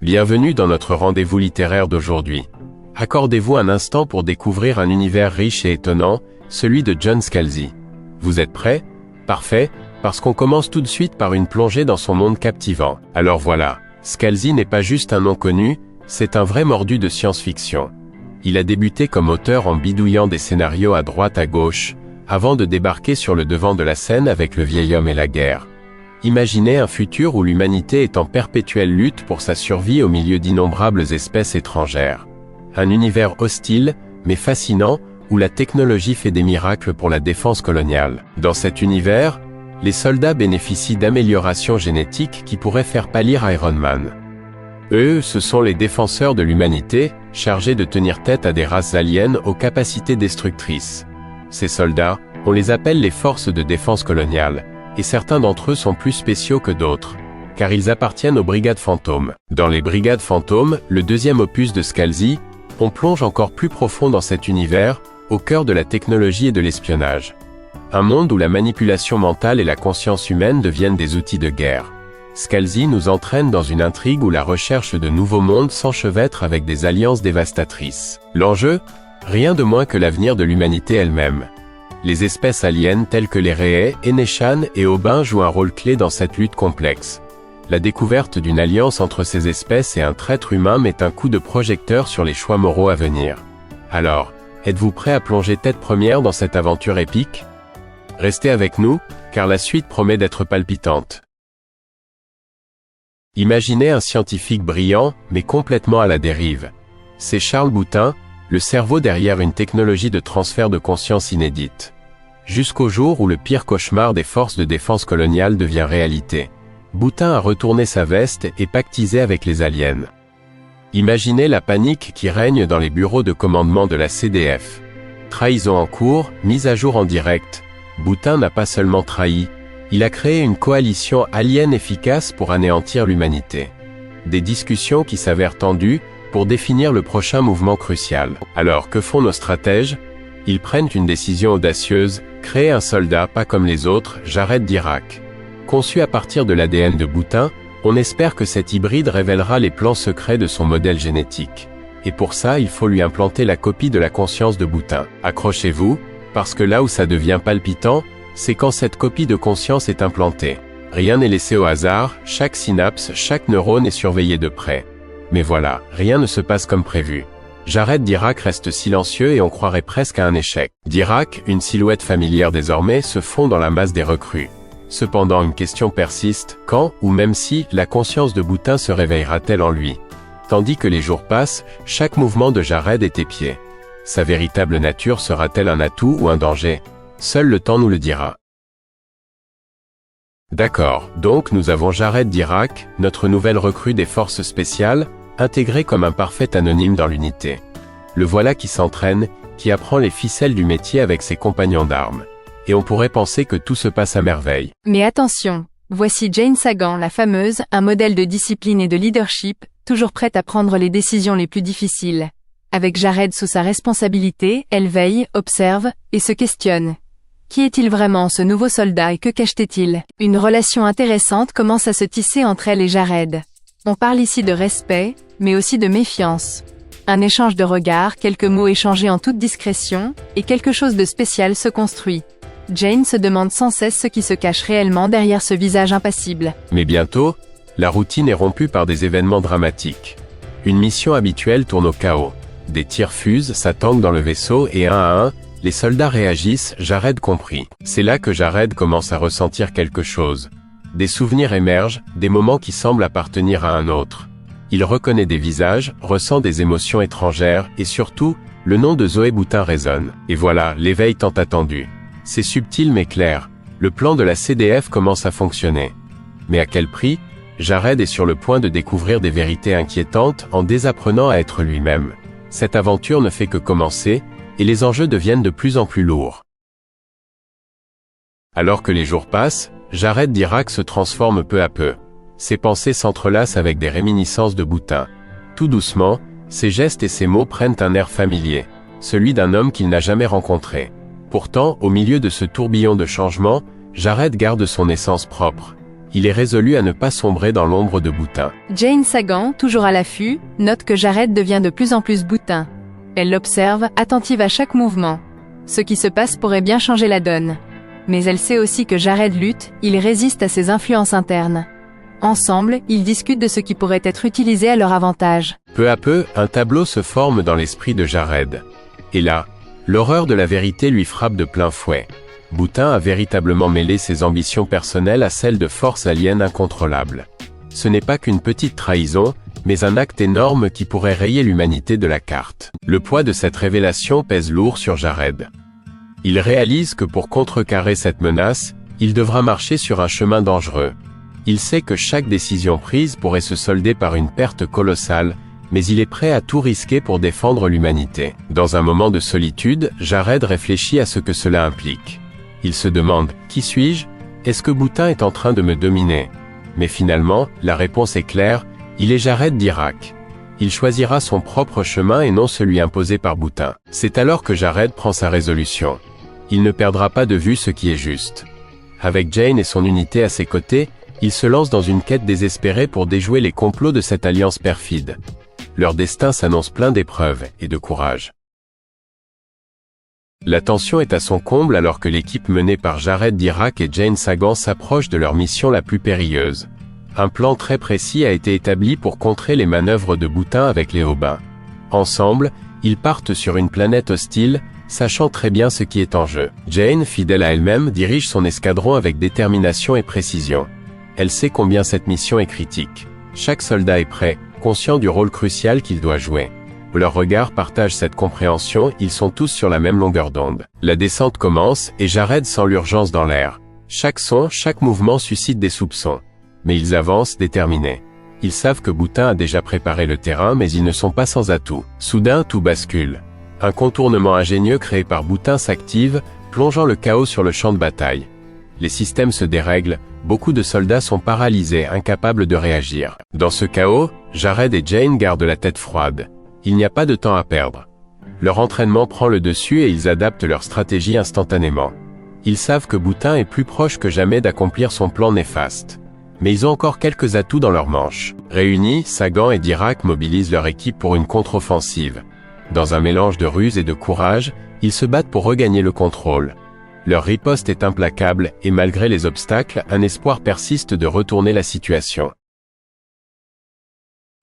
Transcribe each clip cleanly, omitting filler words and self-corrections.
Bienvenue dans notre rendez-vous littéraire d'aujourd'hui. Accordez-vous un instant pour découvrir un univers riche et étonnant, celui de John Scalzi. Vous êtes prêts? Parfait, parce qu'on commence tout de suite par une plongée dans son monde captivant. Alors voilà, Scalzi n'est pas juste un nom connu, c'est un vrai mordu de science-fiction. Il a débuté comme auteur en bidouillant des scénarios à droite à gauche, avant de débarquer sur le devant de la scène avec Le vieil homme et la guerre. Imaginez un futur où l'humanité est en perpétuelle lutte pour sa survie au milieu d'innombrables espèces étrangères. Un univers hostile, mais fascinant, où la technologie fait des miracles pour la défense coloniale. Dans cet univers, les soldats bénéficient d'améliorations génétiques qui pourraient faire pâlir Iron Man. Eux, ce sont les défenseurs de l'humanité, chargés de tenir tête à des races aliens aux capacités destructrices. Ces soldats, on les appelle les forces de défense coloniale, et certains d'entre eux sont plus spéciaux que d'autres, car ils appartiennent aux brigades fantômes. Dans les brigades fantômes, le deuxième opus de Scalzi, on plonge encore plus profond dans cet univers, au cœur de la technologie et de l'espionnage. Un monde où la manipulation mentale et la conscience humaine deviennent des outils de guerre. Scalzi nous entraîne dans une intrigue où la recherche de nouveaux mondes s'enchevêtre avec des alliances dévastatrices. L'enjeu? Rien de moins que l'avenir de l'humanité elle-même. Les espèces aliens telles que les Rhéés, Eneshan et Aubin jouent un rôle clé dans cette lutte complexe. La découverte d'une alliance entre ces espèces et un traître humain met un coup de projecteur sur les choix moraux à venir. Alors, êtes-vous prêt à plonger tête première dans cette aventure épique? Restez avec nous, car la suite promet d'être palpitante. Imaginez un scientifique brillant, mais complètement à la dérive. C'est Charles Boutin, le cerveau derrière une technologie de transfert de conscience inédite. Jusqu'au jour où le pire cauchemar des forces de défense coloniale devient réalité. Boutin a retourné sa veste et pactisé avec les aliens. Imaginez la panique qui règne dans les bureaux de commandement de la CDF. Trahison en cours, mise à jour en direct. Boutin n'a pas seulement trahi, il a créé une coalition alien efficace pour anéantir l'humanité. Des discussions qui s'avèrent tendues, pour définir le prochain mouvement crucial. Alors, que font nos stratèges? Ils prennent une décision audacieuse, créer un soldat pas comme les autres, Jared Dirac. Conçu à partir de l'ADN de Boutin, on espère que cet hybride révélera les plans secrets de son modèle génétique. Et pour ça, il faut lui implanter la copie de la conscience de Boutin. Accrochez-vous, parce que là où ça devient palpitant, c'est quand cette copie de conscience est implantée. Rien n'est laissé au hasard, chaque synapse, chaque neurone est surveillé de près. Mais voilà, rien ne se passe comme prévu. Jared Dirac reste silencieux et on croirait presque à un échec. Dirac, une silhouette familière désormais, se fond dans la masse des recrues. Cependant, une question persiste, quand, ou même si, la conscience de Boutin se réveillera-t-elle en lui? Tandis que les jours passent, chaque mouvement de Jared est épié. Sa véritable nature sera-t-elle un atout ou un danger? Seul le temps nous le dira. D'accord, donc nous avons Jared Dirac, notre nouvelle recrue des forces spéciales, intégré comme un parfait anonyme dans l'unité. Le voilà qui s'entraîne, qui apprend les ficelles du métier avec ses compagnons d'armes. Et on pourrait penser que tout se passe à merveille. Mais attention, voici Jane Sagan, la fameuse, un modèle de discipline et de leadership, toujours prête à prendre les décisions les plus difficiles. Avec Jared sous sa responsabilité, elle veille, observe, et se questionne. Qui est-il vraiment ce nouveau soldat et que cachetait-il? Une relation intéressante commence à se tisser entre elle et Jared. On parle ici de respect, mais aussi de méfiance. Un échange de regards, quelques mots échangés en toute discrétion, et quelque chose de spécial se construit. Jane se demande sans cesse ce qui se cache réellement derrière ce visage impassible. Mais bientôt, la routine est rompue par des événements dramatiques. Une mission habituelle tourne au chaos. Des tirs fusent, s'attendent dans le vaisseau et un à un, les soldats réagissent, Jared compris. C'est là que Jared commence à ressentir quelque chose. Des souvenirs émergent, des moments qui semblent appartenir à un autre. Il reconnaît des visages, ressent des émotions étrangères, et surtout, le nom de Zoé Boutin résonne. Et voilà, l'éveil tant attendu. C'est subtil mais clair. Le plan de la CDF commence à fonctionner. Mais à quel prix? Jared est sur le point de découvrir des vérités inquiétantes en désapprenant à être lui-même. Cette aventure ne fait que commencer, et les enjeux deviennent de plus en plus lourds. Alors que les jours passent, Jared Dirac se transforme peu à peu. Ses pensées s'entrelacent avec des réminiscences de Boutin. Tout doucement, ses gestes et ses mots prennent un air familier, celui d'un homme qu'il n'a jamais rencontré. Pourtant, au milieu de ce tourbillon de changements, Jared garde son essence propre. Il est résolu à ne pas sombrer dans l'ombre de Boutin. Jane Sagan, toujours à l'affût, note que Jared devient de plus en plus boutin. Elle l'observe, attentive à chaque mouvement. Ce qui se passe pourrait bien changer la donne. Mais elle sait aussi que Jared lutte, il résiste à ses influences internes. Ensemble, ils discutent de ce qui pourrait être utilisé à leur avantage. Peu à peu, un tableau se forme dans l'esprit de Jared. Et là, l'horreur de la vérité lui frappe de plein fouet. Boutin a véritablement mêlé ses ambitions personnelles à celles de forces aliens incontrôlables. Ce n'est pas qu'une petite trahison, mais un acte énorme qui pourrait rayer l'humanité de la carte. Le poids de cette révélation pèse lourd sur Jared. Il réalise que pour contrecarrer cette menace, il devra marcher sur un chemin dangereux. Il sait que chaque décision prise pourrait se solder par une perte colossale, mais il est prêt à tout risquer pour défendre l'humanité. Dans un moment de solitude, Jared réfléchit à ce que cela implique. Il se demande « Qui suis-je ? Est-ce que Boutin est en train de me dominer ?» Mais finalement, la réponse est claire, il est Jared Dirac. Il choisira son propre chemin et non celui imposé par Boutin. C'est alors que Jared prend sa résolution. Il ne perdra pas de vue ce qui est juste. Avec Jane et son unité à ses côtés, il se lance dans une quête désespérée pour déjouer les complots de cette alliance perfide. Leur destin s'annonce plein d'épreuves et de courage. La tension est à son comble alors que l'équipe menée par Jared Dirac et Jane Sagan s'approche de leur mission la plus périlleuse. Un plan très précis a été établi pour contrer les manœuvres de Boutin avec les Aubins. Ensemble, ils partent sur une planète hostile, sachant très bien ce qui est en jeu. Jane, fidèle à elle-même, dirige son escadron avec détermination et précision. Elle sait combien cette mission est critique. Chaque soldat est prêt, conscient du rôle crucial qu'il doit jouer. Leurs regards partagent cette compréhension, ils sont tous sur la même longueur d'onde. La descente commence, et Jared sent l'urgence dans l'air. Chaque son, chaque mouvement suscite des soupçons. Mais ils avancent, déterminés. Ils savent que Boutin a déjà préparé le terrain, mais ils ne sont pas sans atout. Soudain, tout bascule. Un contournement ingénieux créé par Boutin s'active, plongeant le chaos sur le champ de bataille. Les systèmes se dérèglent, beaucoup de soldats sont paralysés, incapables de réagir. Dans ce chaos, Jared et Jane gardent la tête froide. Il n'y a pas de temps à perdre. Leur entraînement prend le dessus et ils adaptent leur stratégie instantanément. Ils savent que Boutin est plus proche que jamais d'accomplir son plan néfaste. Mais ils ont encore quelques atouts dans leur manche. Réunis, Sagan et Dirac mobilisent leur équipe pour une contre-offensive. Dans un mélange de ruse et de courage, ils se battent pour regagner le contrôle. Leur riposte est implacable et malgré les obstacles, un espoir persiste de retourner la situation.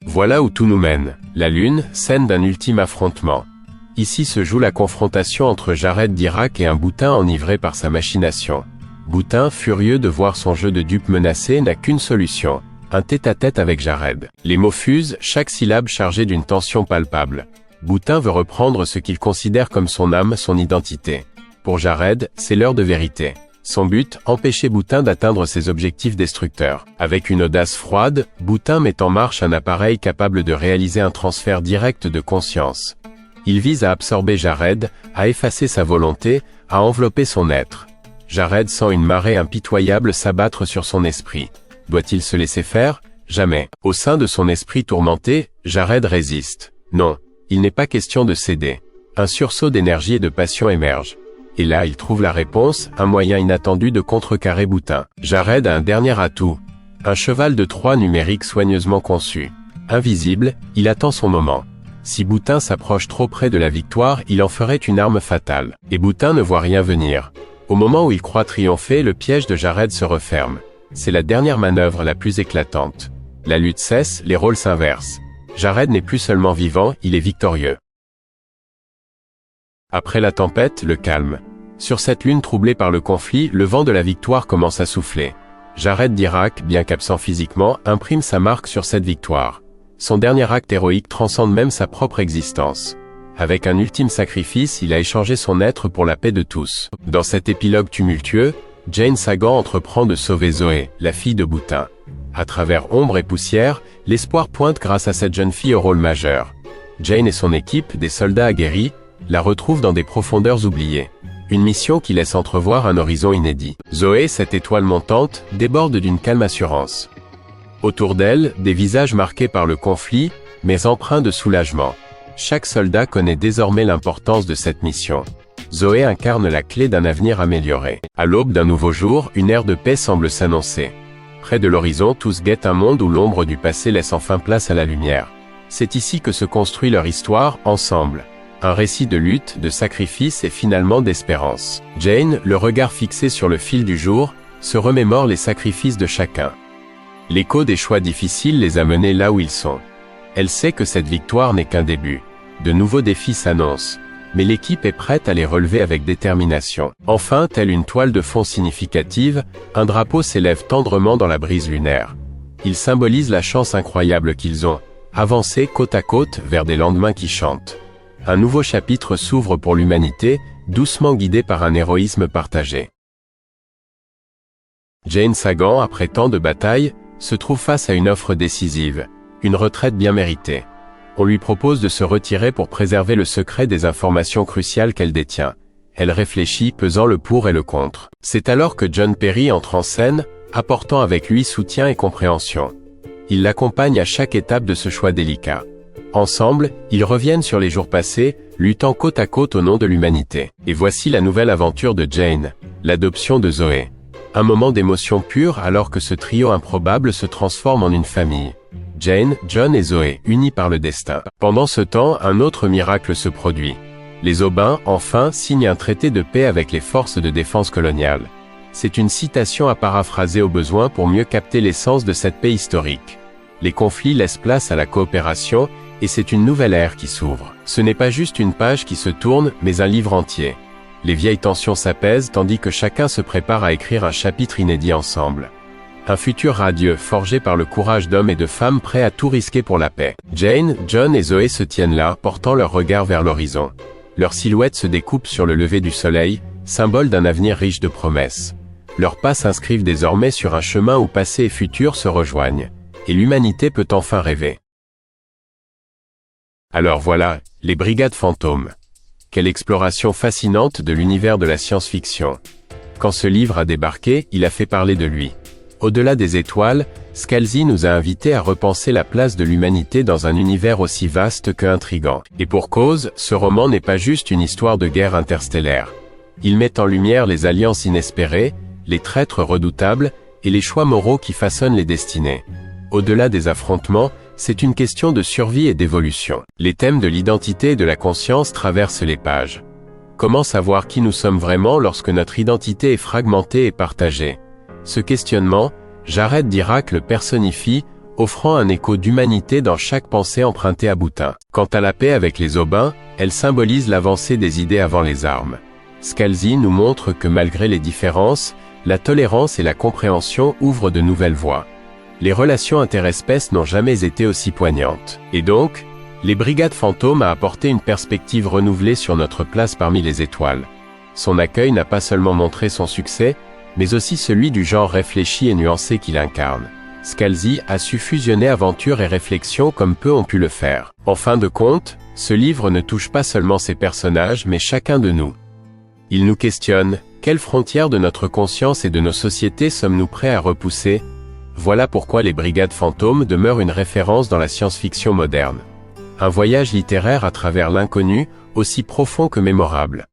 Voilà où tout nous mène. La Lune, scène d'un ultime affrontement. Ici se joue la confrontation entre Jared Dirac et un Boutin enivré par sa machination. Boutin, furieux de voir son jeu de dupe menacé, n'a qu'une solution. Un tête-à-tête avec Jared. Les mots fusent, chaque syllabe chargée d'une tension palpable. Boutin veut reprendre ce qu'il considère comme son âme, son identité. Pour Jared, c'est l'heure de vérité. Son but, empêcher Boutin d'atteindre ses objectifs destructeurs. Avec une audace froide, Boutin met en marche un appareil capable de réaliser un transfert direct de conscience. Il vise à absorber Jared, à effacer sa volonté, à envelopper son être. Jared sent une marée impitoyable s'abattre sur son esprit. Doit-il se laisser faire? Jamais. Au sein de son esprit tourmenté, Jared résiste. Non, il n'est pas question de céder. Un sursaut d'énergie et de passion émerge. Et là, il trouve la réponse, un moyen inattendu de contrecarrer Boutin. Jared a un dernier atout. Un cheval de Troie numérique soigneusement conçu. Invisible, il attend son moment. Si Boutin s'approche trop près de la victoire, il en ferait une arme fatale. Et Boutin ne voit rien venir. Au moment où il croit triompher, le piège de Jared se referme. C'est la dernière manœuvre la plus éclatante. La lutte cesse, les rôles s'inversent. Jared n'est plus seulement vivant, il est victorieux. Après la tempête, le calme. Sur cette lune troublée par le conflit, le vent de la victoire commence à souffler. Jared Dirac, bien qu'absent physiquement, imprime sa marque sur cette victoire. Son dernier acte héroïque transcende même sa propre existence. Avec un ultime sacrifice, il a échangé son être pour la paix de tous. Dans cet épilogue tumultueux, Jane Sagan entreprend de sauver Zoé, la fille de Boutin. À travers ombre et poussière, l'espoir pointe grâce à cette jeune fille au rôle majeur. Jane et son équipe, des soldats aguerris, la retrouvent dans des profondeurs oubliées. Une mission qui laisse entrevoir un horizon inédit. Zoé, cette étoile montante, déborde d'une calme assurance. Autour d'elle, des visages marqués par le conflit, mais empreints de soulagement. Chaque soldat connaît désormais l'importance de cette mission. Zoé incarne la clé d'un avenir amélioré. À l'aube d'un nouveau jour, une ère de paix semble s'annoncer. Près de l'horizon, tous guettent un monde où l'ombre du passé laisse enfin place à la lumière. C'est ici que se construit leur histoire, ensemble. Un récit de lutte, de sacrifice et finalement d'espérance. Jane, le regard fixé sur le fil du jour, se remémore les sacrifices de chacun. L'écho des choix difficiles les a menés là où ils sont. Elle sait que cette victoire n'est qu'un début. De nouveaux défis s'annoncent, mais l'équipe est prête à les relever avec détermination. Enfin, telle une toile de fond significative, un drapeau s'élève tendrement dans la brise lunaire. Il symbolise la chance incroyable qu'ils ont, avancé côte à côte vers des lendemains qui chantent. Un nouveau chapitre s'ouvre pour l'humanité, doucement guidé par un héroïsme partagé. Jane Sagan, après tant de batailles, se trouve face à une offre décisive, une retraite bien méritée. On lui propose de se retirer pour préserver le secret des informations cruciales qu'elle détient. Elle réfléchit, pesant le pour et le contre. C'est alors que John Perry entre en scène, apportant avec lui soutien et compréhension. Il l'accompagne à chaque étape de ce choix délicat. Ensemble, ils reviennent sur les jours passés, luttant côte à côte au nom de l'humanité. Et voici la nouvelle aventure de Jane, l'adoption de Zoé. Un moment d'émotion pure alors que ce trio improbable se transforme en une famille. Jane, John et Zoé, unis par le destin. Pendant ce temps, un autre miracle se produit. Les Aubins, enfin, signent un traité de paix avec les forces de défense coloniales. C'est une citation à paraphraser au besoin pour mieux capter l'essence de cette paix historique. Les conflits laissent place à la coopération, et c'est une nouvelle ère qui s'ouvre. Ce n'est pas juste une page qui se tourne, mais un livre entier. Les vieilles tensions s'apaisent tandis que chacun se prépare à écrire un chapitre inédit ensemble. Un futur radieux, forgé par le courage d'hommes et de femmes prêts à tout risquer pour la paix. Jane, John et Zoé se tiennent là, portant leur regard vers l'horizon. Leurs silhouettes se découpent sur le lever du soleil, symbole d'un avenir riche de promesses. Leurs pas s'inscrivent désormais sur un chemin où passé et futur se rejoignent. Et l'humanité peut enfin rêver. Alors voilà, les Brigades Fantômes. Quelle exploration fascinante de l'univers de la science-fiction. Quand ce livre a débarqué, il a fait parler de lui. Au-delà des étoiles, Scalzi nous a invités à repenser la place de l'humanité dans un univers aussi vaste que intrigant. Et pour cause, ce roman n'est pas juste une histoire de guerre interstellaire. Il met en lumière les alliances inespérées, les traîtres redoutables, et les choix moraux qui façonnent les destinées. Au-delà des affrontements, c'est une question de survie et d'évolution. Les thèmes de l'identité et de la conscience traversent les pages. Comment savoir qui nous sommes vraiment lorsque notre identité est fragmentée et partagée? Ce questionnement, Jared Dirac le personnifie, offrant un écho d'humanité dans chaque pensée empruntée à Boutin. Quant à la paix avec les Aubins, elle symbolise l'avancée des idées avant les armes. Scalzi nous montre que malgré les différences, la tolérance et la compréhension ouvrent de nouvelles voies. Les relations interespèces n'ont jamais été aussi poignantes. Et donc, les Brigades Fantômes a apporté une perspective renouvelée sur notre place parmi les étoiles. Son accueil n'a pas seulement montré son succès, mais aussi celui du genre réfléchi et nuancé qu'il incarne. Scalzi a su fusionner aventure et réflexion comme peu ont pu le faire. En fin de compte, ce livre ne touche pas seulement ses personnages mais chacun de nous. Il nous questionne, quelles frontières de notre conscience et de nos sociétés sommes-nous prêts à repousser? Voilà pourquoi les Brigades Fantômes demeurent une référence dans la science-fiction moderne. Un voyage littéraire à travers l'inconnu, aussi profond que mémorable.